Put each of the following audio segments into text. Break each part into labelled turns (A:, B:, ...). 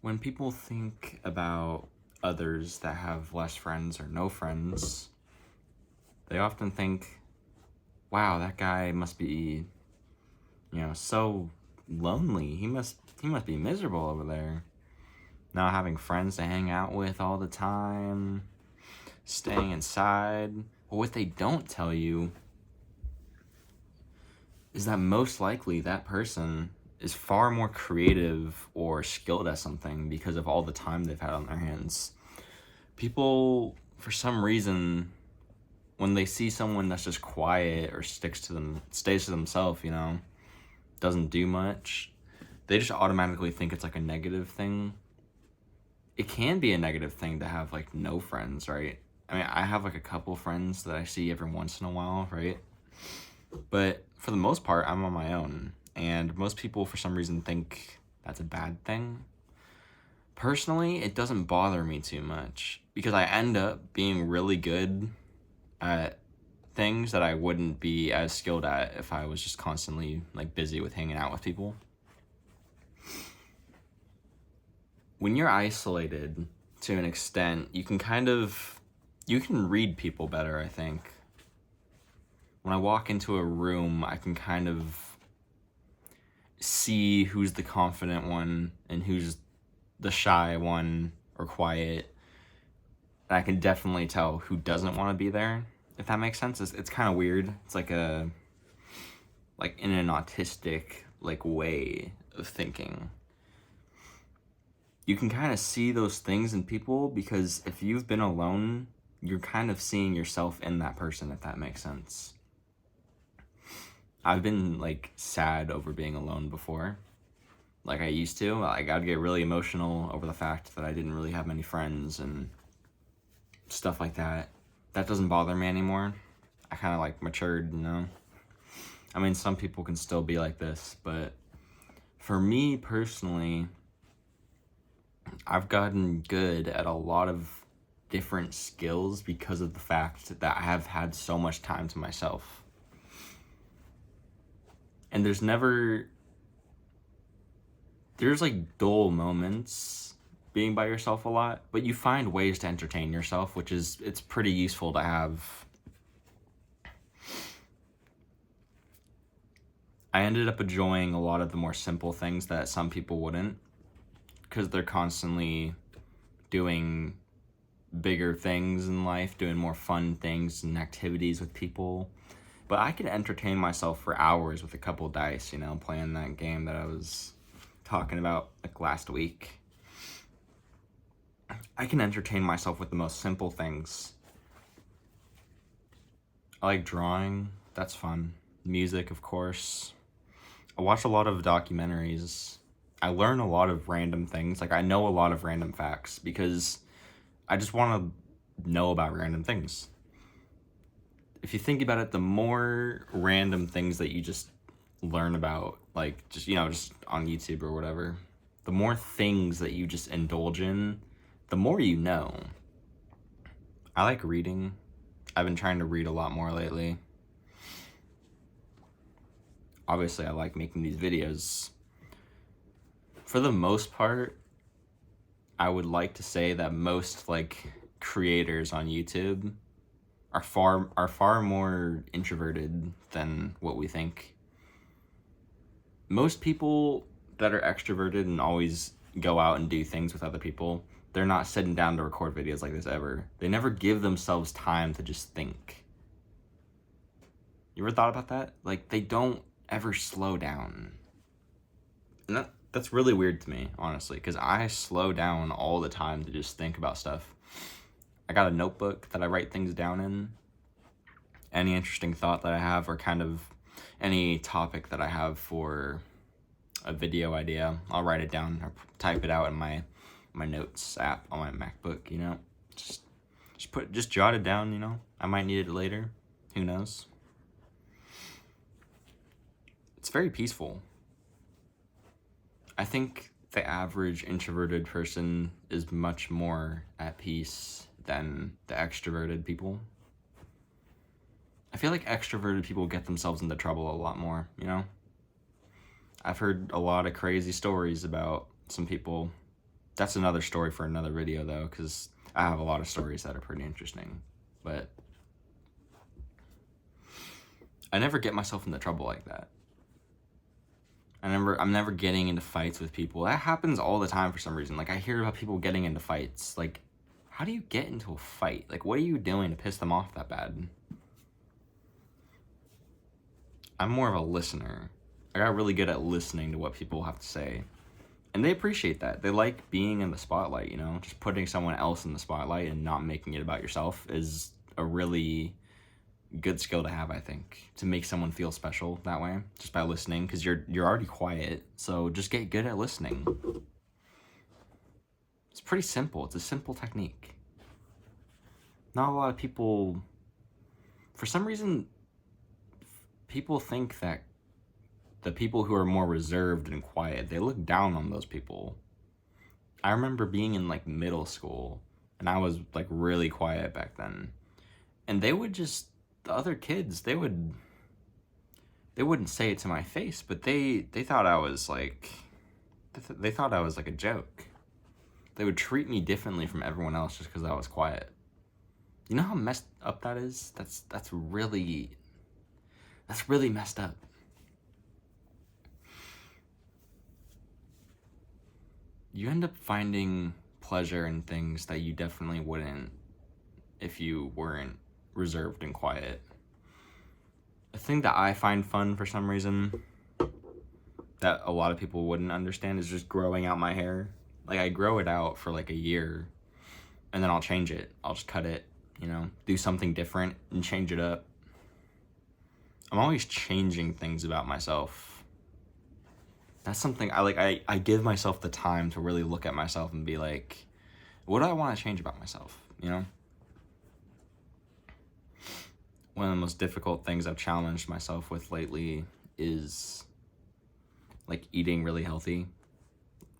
A: When people think about others that have less friends or no friends, they often think, wow, that guy must be, so lonely. He must be miserable over there. Not having friends to hang out with all the time, staying inside. But what they don't tell you is that most likely that person is far more creative or skilled at something because of all the time they've had on their hands. People, for some reason, when they see someone that's just quiet or stays to themselves, doesn't do much, they just automatically think it's like a negative thing. It can be a negative thing to have like no friends, right? I mean, I have like a couple friends that I see every once in a while, right? But for the most part, I'm on my own. And most people, for some reason, think that's a bad thing. Personally, it doesn't bother me too much because I end up being really good at things that I wouldn't be as skilled at if I was just constantly like busy with hanging out with people. When you're isolated to an extent, you can read people better, I think. When I walk into a room, I can kind of see who's the confident one and who's the shy one or quiet. And I can definitely tell who doesn't want to be there, if that makes sense. It's kind of weird. It's like in an autistic like way of thinking. You can kind of see those things in people because if you've been alone, you're kind of seeing yourself in that person, if that makes sense. I've been like sad over being alone before. Like I used to. Like I'd get really emotional over the fact that I didn't really have many friends and stuff like that. That doesn't bother me anymore. I kind of like matured, I mean, some people can still be like this, but for me personally, I've gotten good at a lot of different skills because of the fact that I have had so much time to myself. And there's like dull moments being by yourself a lot, but you find ways to entertain yourself, it's pretty useful to have. I ended up enjoying a lot of the more simple things that some people wouldn't, because they're constantly doing bigger things in life, doing more fun things and activities with people. But I can entertain myself for hours with a couple dice, playing that game that I was talking about like last week. I can entertain myself with the most simple things. I like drawing. That's fun. Music, of course. I watch a lot of documentaries. I learn a lot of random things. Like I know a lot of random facts because I just want to know about random things. If you think about it, the more random things that you just learn about, like just on YouTube or whatever, the more things that you just indulge in, the more you know. I like reading. I've been trying to read a lot more lately. Obviously, I like making these videos. For the most part, I would like to say that most like creators on YouTube are far more introverted than what we think. Most people that are extroverted and always go out and do things with other people, they're not sitting down to record videos like this ever. They never give themselves time to just think. You ever thought about that? Like they don't ever slow down. And that's really weird to me, honestly, because I slow down all the time to just think about stuff. I got a notebook that I write things down in. Any interesting thought that I have, or kind of any topic that I have for a video idea, I'll write it down or type it out in my notes app on my MacBook, just jot it down, I might need it later. Who knows? It's very peaceful. I think the average introverted person is much more at peace than the extroverted people. I feel like extroverted people get themselves into trouble a lot more, I've heard a lot of crazy stories about some people That's another story for another video, though, because I have a lot of stories that are pretty interesting. But I never get myself into trouble like that. I'm never getting into fights with people. That happens all the time for some reason. Like, I hear about people getting into fights. Like, how do you get into a fight? Like, what are you doing to piss them off that bad? I'm more of a listener. I got really good at listening to what people have to say. And they appreciate that. They like being in the spotlight, you know? Just putting someone else in the spotlight and not making it about yourself is a really good skill to have, I think, to make someone feel special that way, just by listening, because you're already quiet, so just get good at listening. It's pretty simple. It's a simple technique. Not a lot of people, for some reason, people think that the people who are more reserved and quiet, they look down on those people. I remember being in like middle school, and I was like really quiet back then, and they would just, the other kids, they wouldn't say it to my face, but they thought I was like, they thought I was like a joke. They would treat me differently from everyone else just because I was quiet. You know how messed up that is? That's really messed up. You end up finding pleasure in things that you definitely wouldn't if you weren't reserved and quiet. A thing that I find fun for some reason that a lot of people wouldn't understand is just growing out my hair. Like, I grow it out for like a year, and then I'll change it. I'll just cut it, you know, do something different and change it up. I'm always changing things about myself. That's something I like. I give myself the time to really look at myself and be like, what do I want to change about myself, you know? One of the most difficult things I've challenged myself with lately is like eating really healthy.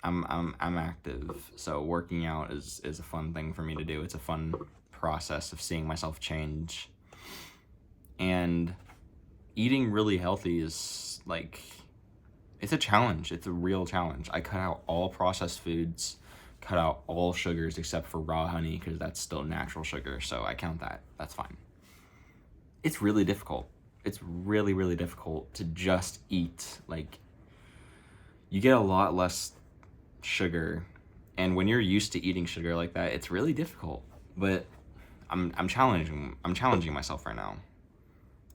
A: I'm active, so working out is a fun thing for me to do. It's a fun process of seeing myself change. And eating really healthy is like, it's a challenge. It's a real challenge. I cut out all processed foods, cut out all sugars except for raw honey because that's still natural sugar, so I count that. That's fine. It's really difficult. It's really, really difficult to just eat. Like, you get a lot less sugar, and when you're used to eating sugar like that, it's really difficult. But I'm challenging myself right now.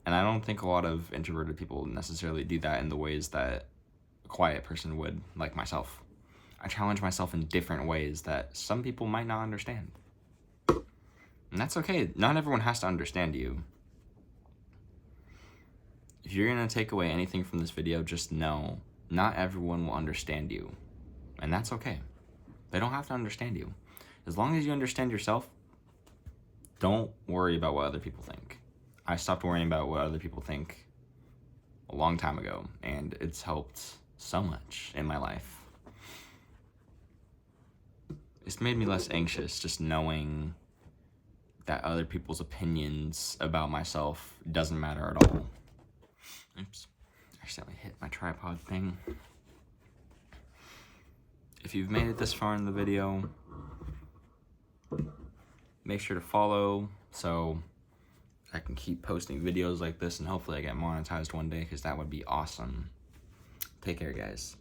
A: And I don't think a lot of introverted people necessarily do that in the ways that a quiet person would, like myself. I challenge myself in different ways that some people might not understand. And that's okay. Not everyone has to understand you. If you're gonna take away anything from this video, just know not everyone will understand you. And that's okay. They don't have to understand you. As long as you understand yourself, don't worry about what other people think. I stopped worrying about what other people think a long time ago, and it's helped so much in my life. It's made me less anxious just knowing that other people's opinions about myself doesn't matter at all. Oops, I accidentally hit my tripod thing. If you've made it this far in the video, make sure to follow so I can keep posting videos like this, and hopefully I get monetized one day, because that would be awesome. Take care, guys.